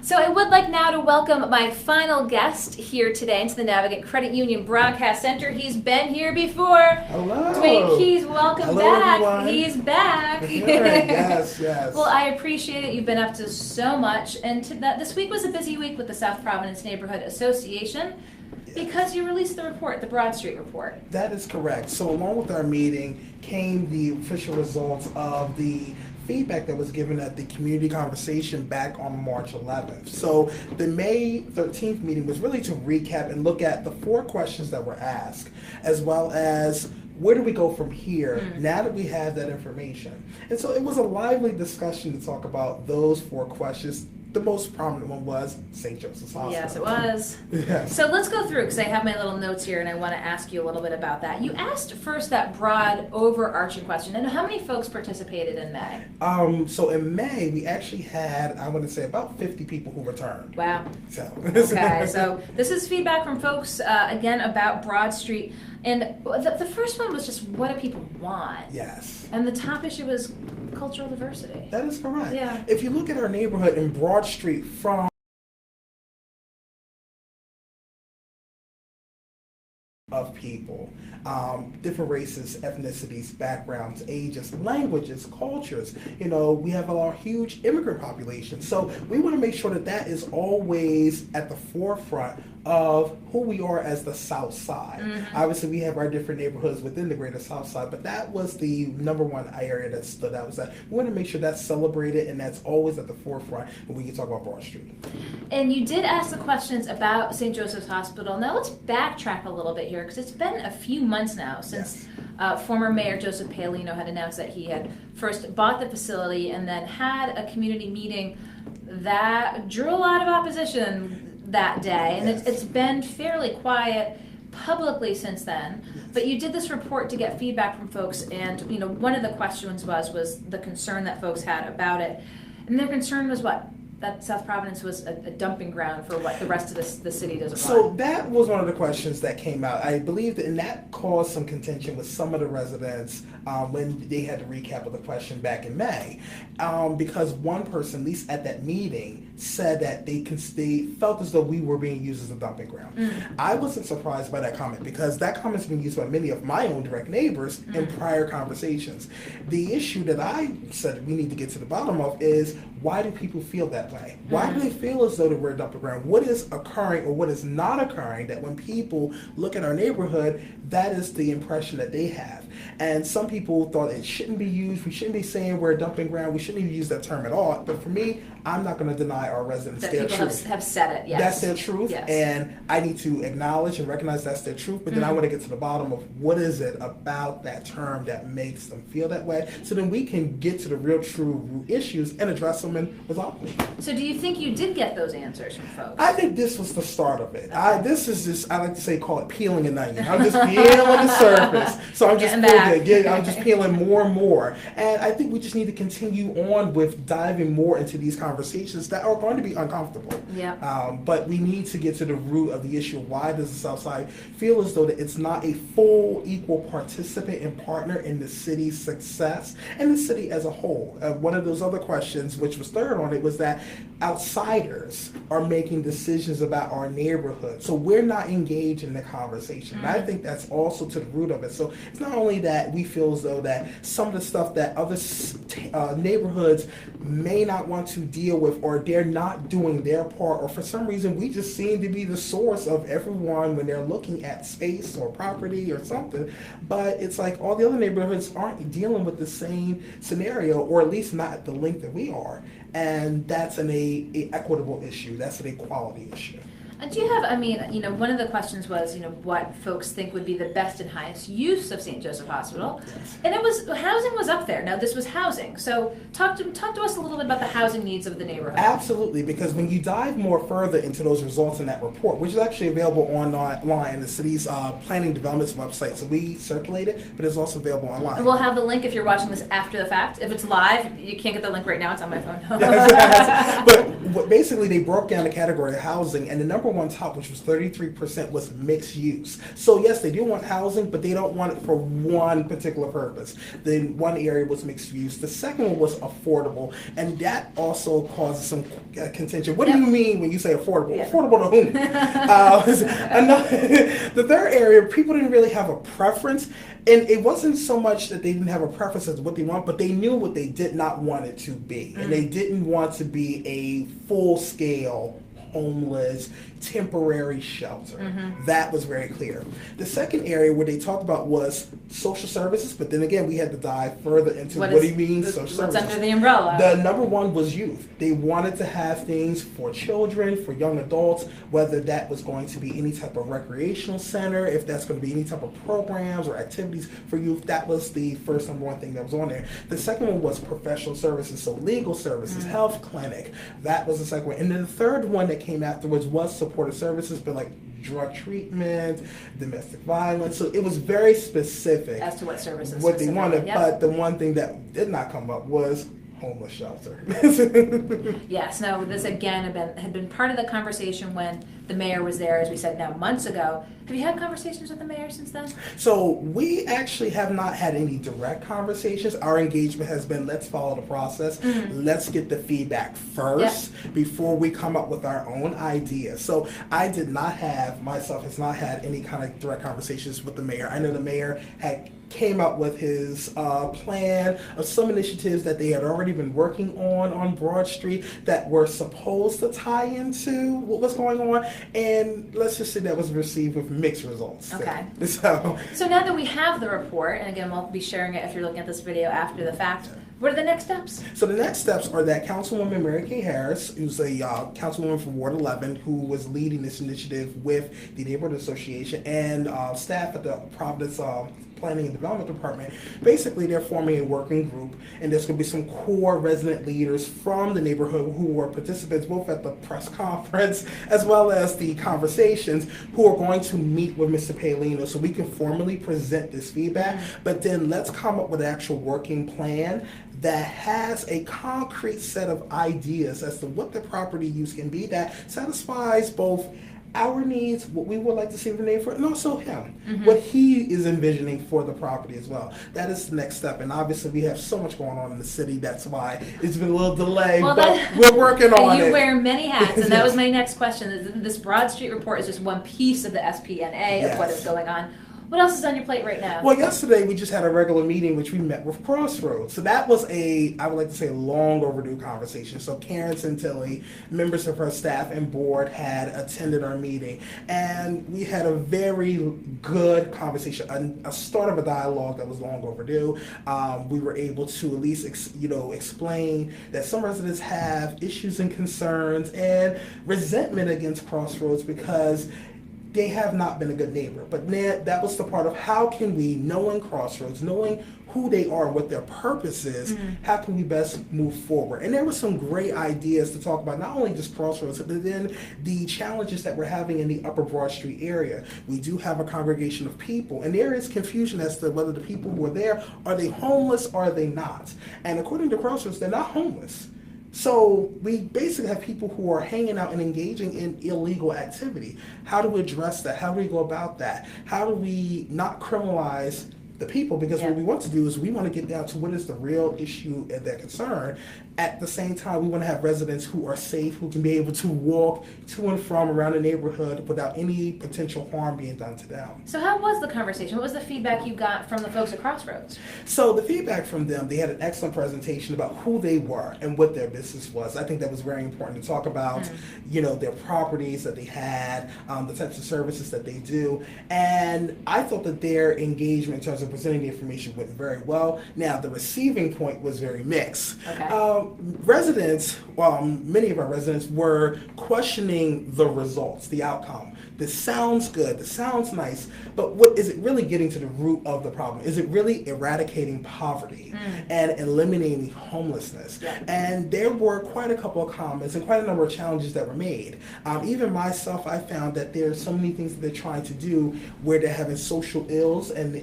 So I would like now to welcome my final guest here today into the Navigant Credit Union Broadcast Center. He's been here before. Hello. Dwayne Keys, welcome Hello, back. everyone. He's back. Yes. Well, I appreciate it. You've been up to so much. And this week was a busy week with the South Providence Neighborhood Association because you released the report, the Broad Street report. That is correct. So along with our meeting came the official results of the feedback that was given at the community conversation back on March 11th. So the May 13th meeting was really to recap and look at the 4 questions that were asked, as well as where do we go from here now that we have that information. And so it was a lively discussion to talk about those 4 questions. The most prominent one was St. Joseph's Hospital. Yes, it was. Yes. So let's go through, because I have my little notes here, and I want to ask you a little bit about that. You asked first that broad, overarching question, and how many folks participated in May? So in May, we actually had, I want to say, about 50 people who returned. Wow. So. Okay, so this is feedback from folks, again, about Broad Street. And the first one was just, what do people want? Yes. And the top issue was cultural diversity. That is correct. Yeah. If you look at our neighborhood in Broad Street from of people, different races, ethnicities, backgrounds, ages, languages, cultures. You know, we have a huge immigrant population. So we want to make sure that that is always at the forefront of who we are as the South Side. Obviously, we have our different neighborhoods within the greater South Side, but that was the number one area that stood out, was that we want to make sure that's celebrated and that's always at the forefront when we can talk about Broad Street. And you did ask the questions about St. Joseph's Hospital. Now let's backtrack a little bit here, because it's been a few months now since former Mayor Joseph Paolino had announced that he had first bought the facility and then had a community meeting that drew a lot of opposition that day. And it's been fairly quiet publicly since then. But you did this report to get feedback from folks, and you know, one of the questions was the concern that folks had about it. And their concern was what? That South Providence was a dumping ground for what the rest of the city doesn't So want. that was one of the questions that came out. I believe that, and that caused some contention with some of the residents when they had to recap of the question back in May, because one person, at least at that meeting, said that they felt as though we were being used as a dumping ground. I wasn't surprised by that comment, because that comment's been used by many of my own direct neighbors in prior conversations. The issue that I said we need to get to the bottom of is, why do people feel that way? Why do they feel as though that we're a dumping ground? What is occurring or what is not occurring that when people look at our neighborhood, that is the impression that they have? And some people thought it shouldn't be used. We shouldn't be saying we're a dumping ground. We shouldn't even use that term at all. But for me, I'm not going to deny our residents That their people truth. have said it, yes. That's their truth, Yes. and I need to acknowledge and recognize that's their truth, but then I want to get to the bottom of what is it about that term that makes them feel that way, so then we can get to the real true root issues and address them and resolve them. So do you think you did get those answers from folks? I think this was the start of it. This is just, I like to say, call it peeling an onion. I'm just peeling the surface. So I'm just I'm just peeling more and more. And I think we just need to continue on with diving more into these conversations that are going to be uncomfortable. Yeah. But we need to get to the root of the issue. Why does the South Side feel as though that it's not a full, equal participant and partner in the city's success and the city as a whole? One of those other questions, which was third on it, was that outsiders are making decisions about our neighborhood. So we're not engaged in the conversation. And I think that's also to the root of it. So it's not only that we feel as though that some of the stuff that other neighborhoods may not want to deal with, or they're not doing their part, or for some reason we just seem to be the source of everyone when they're looking at space or property or something, but it's like all the other neighborhoods aren't dealing with the same scenario, or at least not at the length that we are, and that's an equitable issue, that's an equality issue. Do you have, I mean, you know, one of the questions was, you know, what folks think would be the best and highest use of St. Joseph Hospital. Yes. And it was, housing was up there. Now, this was housing. So talk to us a little bit about the housing needs of the neighborhood. Absolutely, because when you dive more further into those results in that report, which is actually available online in the city's planning development's website, so we circulate it, but it's also available online. And we'll have the link if you're watching this after the fact. If it's live, you can't get the link right now. It's on my phone. But basically they broke down the category of housing, and the number one top, which was 33%, was mixed use. So yes, they do want housing, but they don't want it for one particular purpose. Then one area was mixed use. The second one was affordable, and that also causes some contention. What do you mean when you say affordable? Yeah. Affordable to whom? The third area, people didn't really have a preference. And it wasn't so much that they didn't have a preference as to what they want, but they knew what they did not want it to be. And they didn't want to be a full-scale homeless temporary shelter. That was very clear. The second area where they talked about was social services, but then again, we had to dive further into what do you mean social services? What's under the umbrella? The number one was youth. They wanted to have things for children, for young adults, whether that was going to be any type of recreational center, if that's going to be any type of programs or activities for youth. That was the first number one thing that was on there. The second one was professional services, so legal services, health clinic. That was the second one. And then the third one that came afterwards was supportive services, but like drug treatment, domestic violence. So it was very specific as to what services what they wanted. Yep. But the one thing that did not come up was homeless shelter. Yes, no, this again had been part of the conversation when the mayor was there, as we said now months ago. Have you had conversations with the mayor since then? So we actually have not had any direct conversations. Our engagement has been, let's follow the process. Let's get the feedback first before we come up with our own ideas. So I has not had any kind of direct conversations with the mayor. I know the mayor had came up with his plan of some initiatives that they had already been working on Broad Street that were supposed to tie into what was going on, and let's just say that was received with mixed results. Okay. So now that we have the report, and again, we'll be sharing it if you're looking at this video after the fact, what are the next steps? So the next steps are that Councilwoman Mary Kay Harris, who's a councilwoman from Ward 11, who was leading this initiative with the Neighborhood Association and staff at the Providence Planning and Development Department. Basically, they're forming a working group, and there's going to be some core resident leaders from the neighborhood who were participants both at the press conference as well as the conversations, who are going to meet with Mr. Paolino so we can formally present this feedback. But then let's come up with an actual working plan that has a concrete set of ideas as to what the property use can be that satisfies both our needs, what we would like to see in the neighborhood, and also him, what he is envisioning for the property as well. That is the next step, and obviously we have so much going on in the city, that's why it's been a little delayed, but we're working on it. You wear many hats, and that was my next question. This Broad Street report is just one piece of the SPNA of what is going on. What else is on your plate right now? Well, yesterday we just had a regular meeting which we met with Crossroads. So that was I would like to say, long overdue conversation. So Karen Santilli, members of her staff and board had attended our meeting. And we had a very good conversation, a start of a dialogue that was long overdue. We were able to at least explain that some residents have issues and concerns and resentment against Crossroads because they have not been a good neighbor. But that was the part of how can we, knowing Crossroads, knowing who they are, what their purpose is, how can we best move forward? And there were some great ideas to talk about, not only just Crossroads, but then the challenges that we're having in the Upper Broad Street area. We do have a congregation of people, and there is confusion as to whether the people who are there, are they homeless or are they not? And according to Crossroads, they're not homeless. So we basically have people who are hanging out and engaging in illegal activity. How do we address that? How do we go about that? How do we not criminalize the people? Because what we want to do is we want to get down to what is the real issue and their concern. At the same time, we want to have residents who are safe, who can be able to walk to and from around the neighborhood without any potential harm being done to them. So how was the conversation? What was the feedback you got from the folks at Crossroads? So the feedback from them, they had an excellent presentation about who they were and what their business was. I think that was very important to talk about, their properties that they had, the types of services that they do. And I thought that their engagement in terms of presenting the information went very well. Now, the receiving point was very mixed. Okay. Residents, many of our residents were questioning the results, the outcome. This sounds good, this sounds nice, but what is it really getting to the root of the problem? Is it really eradicating poverty and eliminating homelessness? Yeah. And there were quite a couple of comments and quite a number of challenges that were made. Even myself, I found that there are so many things that they're trying to do where they're having social ills and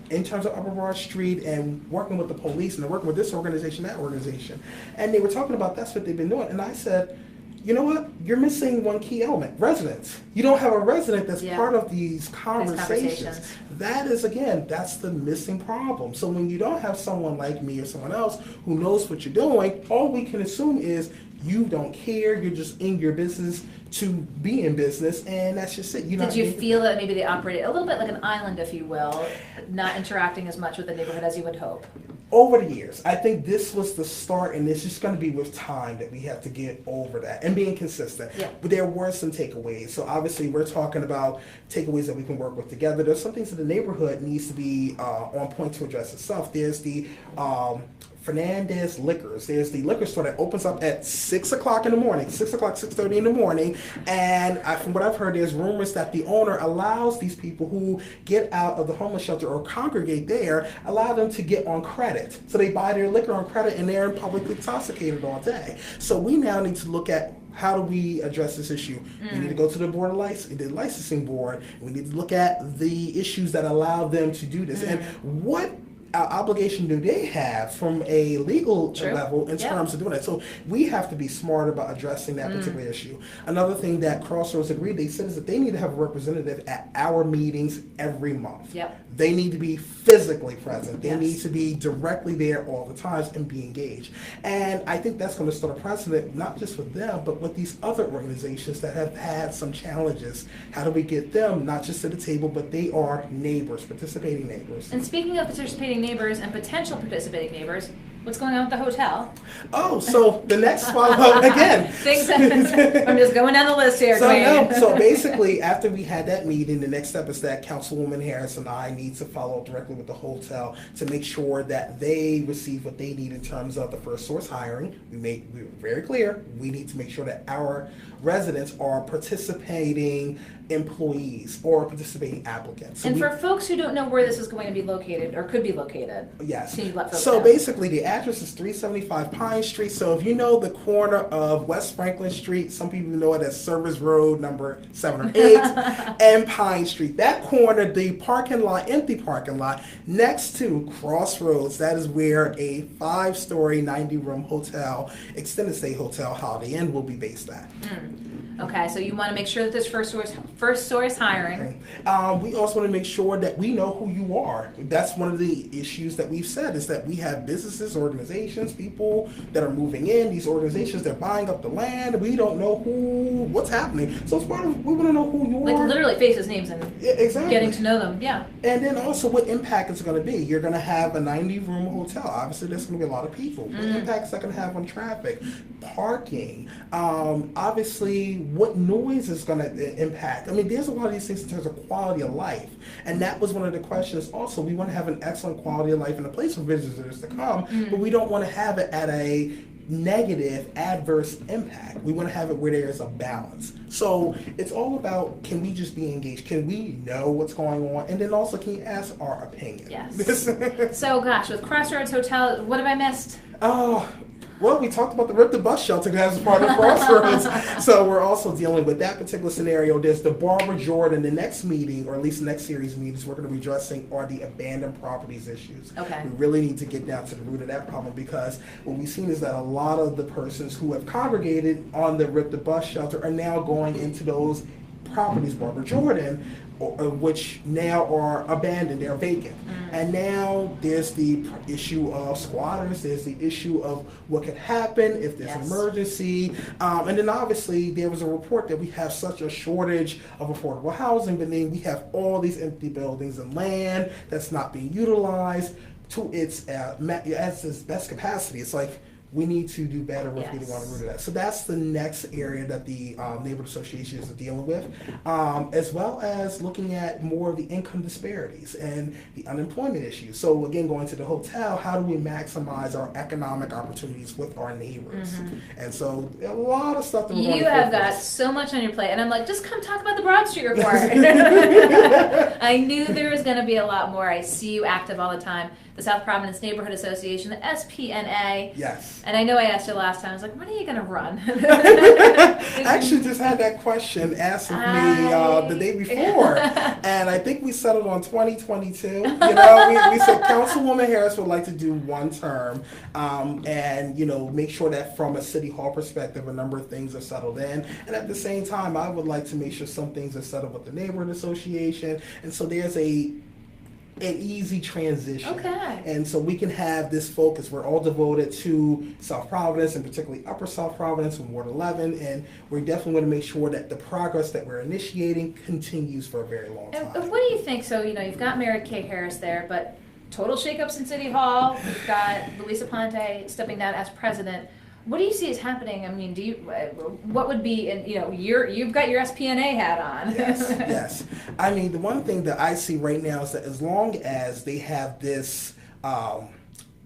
in terms of Upper Broad Street and working with the police and they're working with this organization, that organization. And they were talking about that's what they've been doing. And I said, you know what? You're missing one key element, residents. You don't have a resident that's part of these conversations. That is, again, that's the missing problem. So when you don't have someone like me or someone else who knows what you're doing, all we can assume is you don't care, you're just in your business to be in business, and that's just it. Did you feel that maybe they operated a little bit like an island, if you will, not interacting as much with the neighborhood as you would hope? Over the years, I think this was the start, and it's just going to be with time that we have to get over that and being consistent. Yeah. But there were some takeaways. So obviously, we're talking about takeaways that we can work with together. There's some things that the neighborhood needs to be on point to address itself. There's the Fernandez Liquors. There's the liquor store that opens up at 6 o'clock in the morning, 6 o'clock, 6:30 in the morning. And from what I've heard, there's rumors that the owner allows these people who get out of the homeless shelter or congregate there, allow them to get on credit. So they buy their liquor on credit and they're publicly intoxicated all day. So we now need to look at how do we address this issue? We need to go to the board of the licensing board. We need to look at the issues that allow them to do this. And what obligation do they have from a legal level in terms of doing that? So we have to be smart about addressing that particular issue. Another thing that Crossroads agreed, they said, is that they need to have a representative at our meetings every month. They need to be physically present. They need to be directly there all the times and be engaged. And I think that's going to start a precedent, not just with them, but with these other organizations that have had some challenges. How do we get them not just to the table, but they are neighbors, participating neighbors. And speaking of participating neighbors and potential participating neighbors, what's going on with the hotel? Oh, so the next follow-up, again. I'm just going down the list here. So basically, after we had that meeting, the next step is that Councilwoman Harris and I need to follow up directly with the hotel to make sure that they receive what they need in terms of the first source hiring. We were very clear, we need to make sure that our residents are participating employees or participating applicants. So and for folks who don't know where this is going to be located or could be located, yes. can you let folks So know? basically the address is 375 Pine Street. So if you know the corner of West Franklin Street, some people know it as Service Road number 7 or 8 and Pine Street. That corner, the parking lot, empty parking lot next to Crossroads, that is where a 5-story 90-room hotel, extended stay hotel, Holiday Inn, will be based at. Okay, so you want to make sure that there's first source hiring. We also want to make sure that we know who you are. That's one of the issues that we've said, is that we have businesses, organizations, people that are moving in. These organizations, they're buying up the land. We don't know what's happening. So it's part of, we want to know who you are. Like literally faces, names, and getting to know them. Yeah. And then also what impact it's going to be. You're going to have a 90-room hotel. Obviously, there's going to be a lot of people. What impact is that going to have on traffic, parking? Obviously, what noise is going to impact. I mean, there's a lot of these things in terms of quality of life. And that was one of the questions also. We want to have an excellent quality of life and a place for visitors to come, but we don't want to have it at a negative, adverse impact. We want to have it where there is a balance. So it's all about, can we just be engaged? Can we know what's going on? And then also, can you ask our opinion? Yes. So gosh, with Crossroads Hotel, what have I missed? Well, we talked about the Rip the Bus shelter as part of Crossroads. So we're also dealing with that particular scenario. There's the Barbara Jordan. The next meeting, or at least the next series of meetings, we're going to be addressing are the abandoned properties issues. Okay. We really need to get down to the root of that problem, because what we've seen is that a lot of the persons who have congregated on the Rip the Bus shelter are now going into those properties, Barbara Jordan, which now are abandoned, they're vacant. And now there's the issue of squatters, there's the issue of what could happen if there's an emergency. And then obviously there was a report that we have such a shortage of affordable housing, but then we have all these empty buildings and land that's not being utilized to its best capacity. It's like, we need to do better with getting on the root of that. So that's the next area that the neighborhood associations are dealing with, as well as looking at more of the income disparities and the unemployment issues. So again, going to the hotel, how do we maximize our economic opportunities with our neighbors? And so a lot of stuff that we're going to have got so much on your plate, and I'm like, just come talk about the Broad Street report. I knew there was going to be a lot more. I see you active all the time. The South Providence Neighborhood Association, the SPNA. Yes. And I know I asked you last time, I was like, when are you going to run? Because actually just had that question asked of me the day before, and I think we settled on 2022. You know, we said Councilwoman Harris would like to do one term, and, you know, make sure that from a City Hall perspective, a number of things are settled in. And at the same time, I would like to make sure some things are settled with the neighborhood association. And so there's an easy transition. Okay. And so we can have this focus. We're all devoted to South Providence, and particularly Upper South Providence and Ward 11, and we're definitely going to make sure that the progress that we're initiating continues for a very long time. And what do you think? So, you know, you've got Mayor Kay Harris there, but total shakeups in City Hall. We've got Luisa Ponte stepping down as president. What do you see is happening? I mean, what would be, and you know, you've got your SPNA hat on. Yes. I mean, the one thing that I see right now is that as long as they have this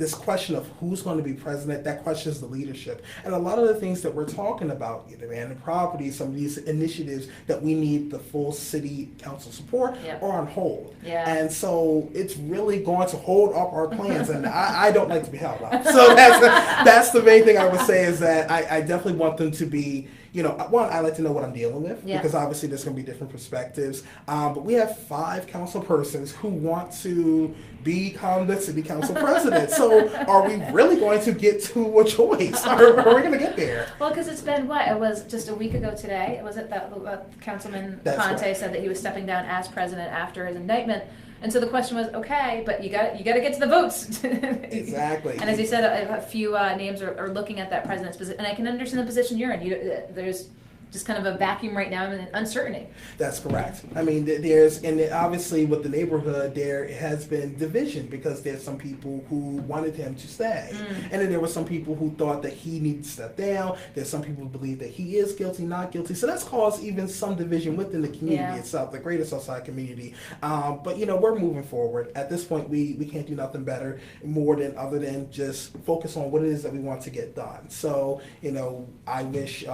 this question of who's going to be president, that questions the leadership. And a lot of the things that we're talking about, you know, abandoned property, some of these initiatives that we need the full city council support are on hold. Yeah. And so it's really going to hold up our plans, and I don't like to be held up. So that's the main thing I would say, is that I definitely want them to be, you know, one, I like to know what I'm dealing with, because obviously there's going to be different perspectives. But we have 5 council persons who want to become the city council president. So are we really going to get to a choice? Are we going to get there? Well, because it's been what? It was just a week ago today. Was it that Councilman Ponte said that he was stepping down as president after his indictment? And so the question was, okay, but you got to get to the votes. Exactly. And as you said, a few names are looking at that president's position, and I can understand the position you're in. There's just kind of a vacuum right now and uncertainty. That's correct. I mean, and obviously with the neighborhood, there has been division, because there's some people who wanted him to stay. And then there were some people who thought that he needed to step down. There's some people who believe that he is guilty, not guilty. So that's caused even some division within the community itself, the greater Southside community. But, you know, we're moving forward. At this point, we can't do nothing better other than just focus on what it is that we want to get done. So, you know, I wish,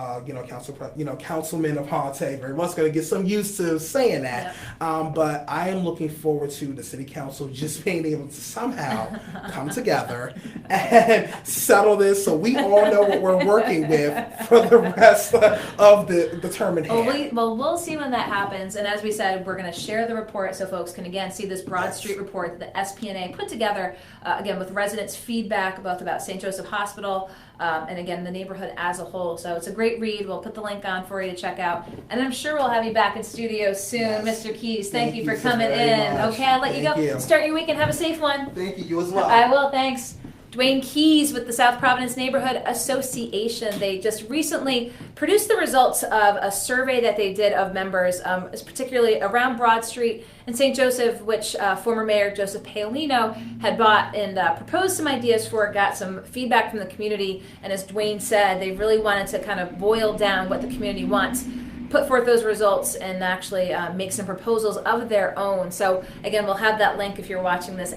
Councilman Aponte very much going to get some used to saying that. But I am looking forward to the city council just being able to somehow come together and settle this, so we all know what we're working with for the rest of the term in hand. Well, we'll see when that happens. And as we said, we're going to share the report so folks can again see this Broad Street report that the SPNA put together, again with residents' feedback both about St. Joseph Hospital and again the neighborhood as a whole. So it's a great read. We'll put the link on for you to check out, and I'm sure we'll have you back in studio soon. Mr. Keys, thank you for coming in. Much. Okay, I'll let you go. Start your weekend. Have a safe one. Thank you. You as well. I will. Thanks. Dwayne Keys with the South Providence Neighborhood Association. They just recently produced the results of a survey that they did of members, particularly around Broad Street and St. Joseph, which former Mayor Joseph Paolino had bought and proposed some ideas for, got some feedback from the community, and as Dwayne said, they really wanted to kind of boil down what the community wants, put forth those results, and actually make some proposals of their own. So again, we'll have that link if you're watching this